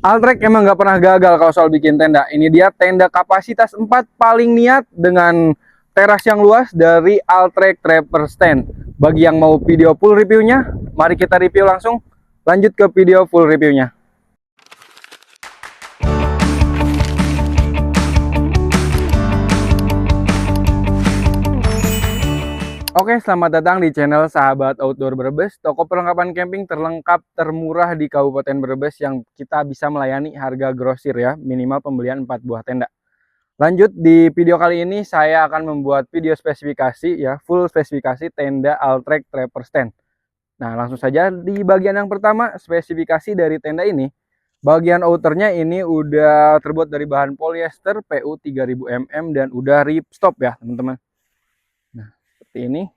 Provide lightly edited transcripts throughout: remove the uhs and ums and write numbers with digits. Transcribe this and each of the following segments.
Altrek emang nggak pernah gagal kalau soal bikin tenda. Ini dia tenda kapasitas 4 paling niat dengan teras yang luas dari Altrek Trapper Stand. Bagi yang mau video full reviewnya, mari kita review langsung. Lanjut ke video full reviewnya. Oke, selamat datang di channel Sahabat Outdoor Brebes, toko perlengkapan camping terlengkap termurah di Kabupaten Brebes yang kita bisa melayani harga grosir ya, minimal pembelian 4 buah tenda. Lanjut, di video kali ini saya akan membuat video spesifikasi ya, full spesifikasi tenda Altrek Trapper Stand. Nah, langsung saja di bagian yang pertama, spesifikasi dari tenda ini. Bagian outernya ini udah terbuat dari bahan polyester PU 3000 mm dan udah ripstop ya, teman-teman. Nah, seperti ini.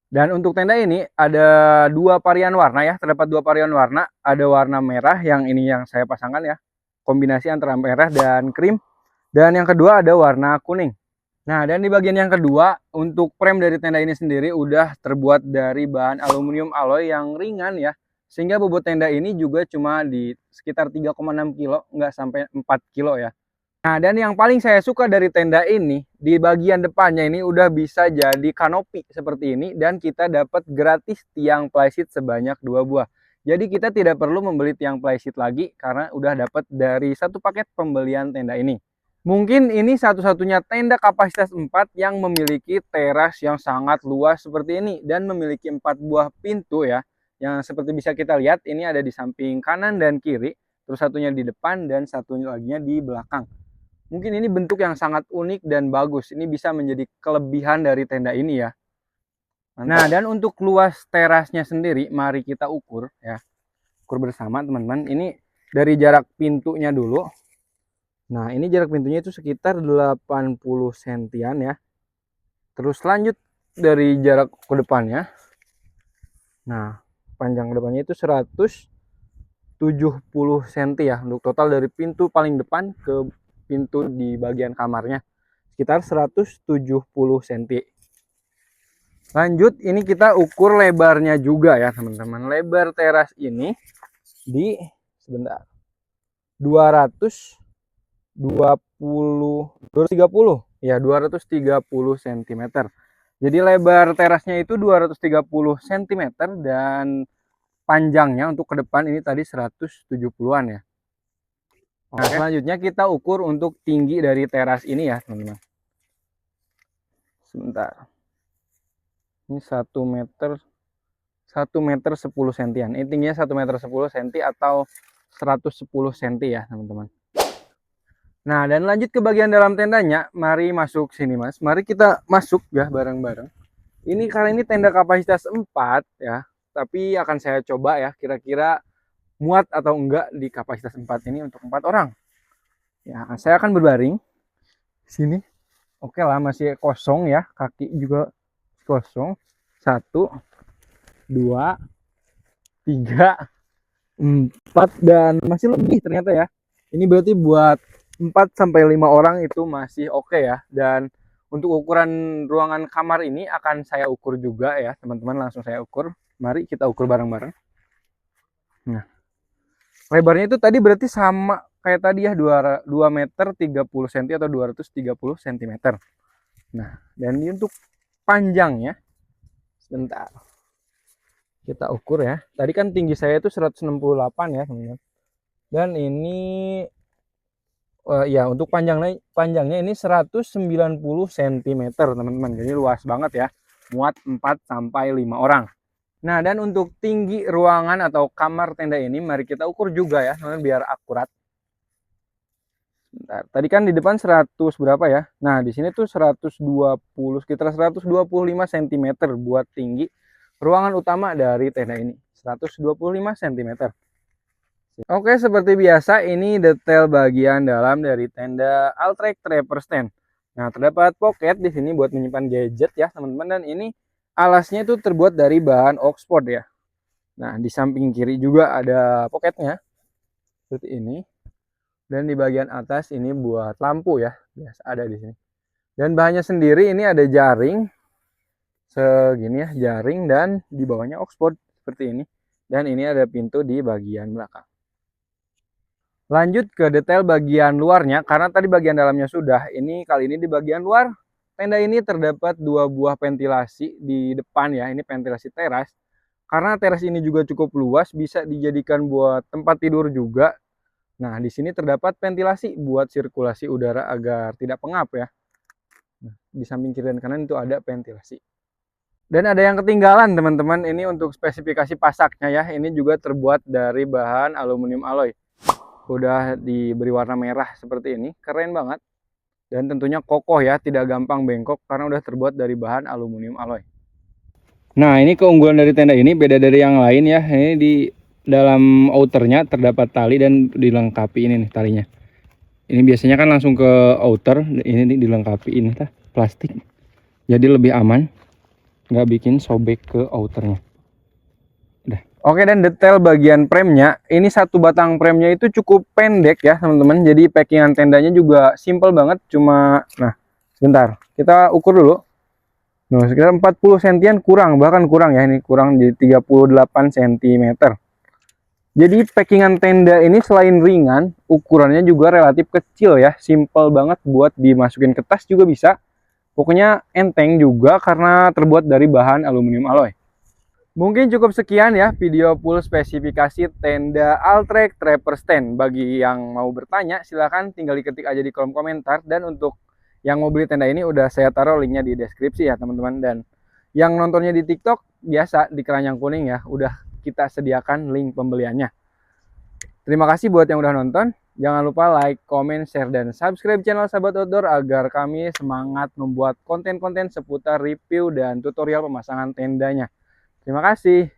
Dan untuk tenda ini ada dua varian warna ya, terdapat dua varian warna. Ada warna merah yang ini yang saya pasangkan ya, kombinasi antara merah dan krim. Dan yang kedua ada warna kuning. Nah, dan di bagian yang kedua, untuk frame dari tenda ini sendiri udah terbuat dari bahan aluminium alloy yang ringan ya. Sehingga bobot tenda ini juga cuma di sekitar 3,6 kilo, nggak sampai 4 kilo ya. Nah, dan yang paling saya suka dari tenda ini, di bagian depannya ini udah bisa jadi kanopi seperti ini, dan kita dapat gratis tiang plyseat sebanyak 2 buah. Jadi kita tidak perlu membeli tiang plyseat lagi karena udah dapat dari satu paket pembelian tenda ini. Mungkin ini satu-satunya tenda kapasitas 4 yang memiliki teras yang sangat luas seperti ini dan memiliki 4 buah pintu ya. Yang seperti bisa kita lihat ini ada di samping kanan dan kiri, terus satunya di depan dan satunya lagi di belakang. Mungkin ini bentuk yang sangat unik dan bagus. Ini bisa menjadi kelebihan dari tenda ini ya. Nah, dan untuk luas terasnya sendiri, mari kita ukur ya. Ukur bersama teman-teman. Ini dari jarak pintunya dulu. Nah, ini jarak pintunya itu sekitar 80 sentian ya. Terus lanjut dari jarak ke depannya. Nah, panjang ke depannya itu 170 cm ya. Untuk total dari pintu paling depan ke pintu di bagian kamarnya sekitar 170 cm. Lanjut, ini kita ukur lebarnya juga ya teman-teman. Lebar teras ini di sebentar 230 ya, 230 cm. Jadi lebar terasnya itu 230 cm dan panjangnya untuk ke depan ini tadi 170-an ya. Nah, selanjutnya kita ukur untuk tinggi dari teras ini ya teman-teman. Sebentar. Ini 1 meter 10 sentian. Ini tingginya 1 meter 10 cm atau 110 cm ya teman-teman. Nah, dan lanjut ke bagian dalam tendanya. Mari masuk sini Mas. Mari kita masuk ya bareng-bareng. Ini kali ini tenda kapasitas 4 ya. Tapi akan saya coba ya kira-kira muat atau enggak di kapasitas 4 ini untuk 4 orang. Ya, saya akan berbaring sini. Oke lah, masih kosong ya, kaki juga kosong. 1 2 3 4 dan masih lebih ternyata ya. Ini berarti buat 4 sampai 5 orang itu masih oke ya. Dan untuk ukuran ruangan kamar ini akan saya ukur juga ya, teman-teman. Langsung saya ukur. Mari kita ukur bareng-bareng. Nah, lebarnya itu tadi berarti sama kayak tadi ya, 2 meter 30 cm atau 230 cm. Nah, dan ini untuk panjangnya sebentar kita ukur ya. Tadi kan tinggi saya itu 168 ya teman-teman. Dan ini ya untuk panjangnya ini 190 cm teman-teman. Jadi luas banget ya. Muat 4 sampai 5 orang. Nah, dan untuk tinggi ruangan atau kamar tenda ini mari kita ukur juga ya, teman-teman, biar akurat. Bentar. Tadi kan di depan 100 berapa ya? Nah, di sini tuh 120, sekitar 125 cm buat tinggi ruangan utama dari tenda ini. 125 cm. Oke, seperti biasa ini detail bagian dalam dari tenda Altrek Trapper Stand. Nah, terdapat pocket di sini buat menyimpan gadget ya, teman-teman, dan ini alasnya itu terbuat dari bahan Oxford ya. Nah, di samping kiri juga ada pocketnya seperti ini. Dan di bagian atas ini buat lampu ya, biasa ada di sini. Dan bahannya sendiri ini ada jaring segini ya, jaring, dan di bawahnya Oxford seperti ini. Dan ini ada pintu di bagian belakang. Lanjut ke detail bagian luarnya, karena tadi bagian dalamnya sudah, ini kali ini di bagian luar tenda ini terdapat 2 buah ventilasi di depan ya, ini ventilasi teras. Karena teras ini juga cukup luas, bisa dijadikan buat tempat tidur juga. Nah, di sini terdapat ventilasi buat sirkulasi udara agar tidak pengap ya. Nah, di samping kiri dan kanan itu ada ventilasi. Dan ada yang ketinggalan teman-teman, ini untuk spesifikasi pasaknya ya, ini juga terbuat dari bahan aluminium alloy. Udah diberi warna merah seperti ini, keren banget. Dan tentunya kokoh ya, tidak gampang bengkok karena udah terbuat dari bahan aluminium alloy. Nah, ini keunggulan dari tenda ini beda dari yang lain ya. Ini di dalam outernya terdapat tali dan dilengkapi ini nih talinya. Ini biasanya kan langsung ke outer, ini nih dilengkapi ini plastik. Jadi lebih aman, nggak bikin sobek ke outernya. Udah. Oke, dan detail bagian premnya, ini satu batang premnya itu cukup pendek ya teman-teman. Jadi packingan tendanya juga simple banget, cuma nah sebentar kita ukur dulu. Nah, sekitar 40 sentian kurang, bahkan kurang ya, ini kurang jadi 38 cm. Jadi packingan tenda ini selain ringan, ukurannya juga relatif kecil ya, simple banget buat dimasukin ke tas juga bisa. Pokoknya enteng juga karena terbuat dari bahan aluminium alloy. Mungkin cukup sekian ya video full spesifikasi tenda Altrek Trapper Stand. Bagi yang mau bertanya silahkan tinggal diketik aja di kolom komentar. Dan untuk yang mau beli tenda ini udah saya taruh linknya di deskripsi ya teman-teman. Dan yang nontonnya di TikTok biasa di keranjang kuning ya, udah kita sediakan link pembeliannya. Terima kasih buat yang udah nonton. Jangan lupa like, comment, share, dan subscribe channel Sahabat Outdoor agar kami semangat membuat konten-konten seputar review dan tutorial pemasangan tendanya. Terima kasih.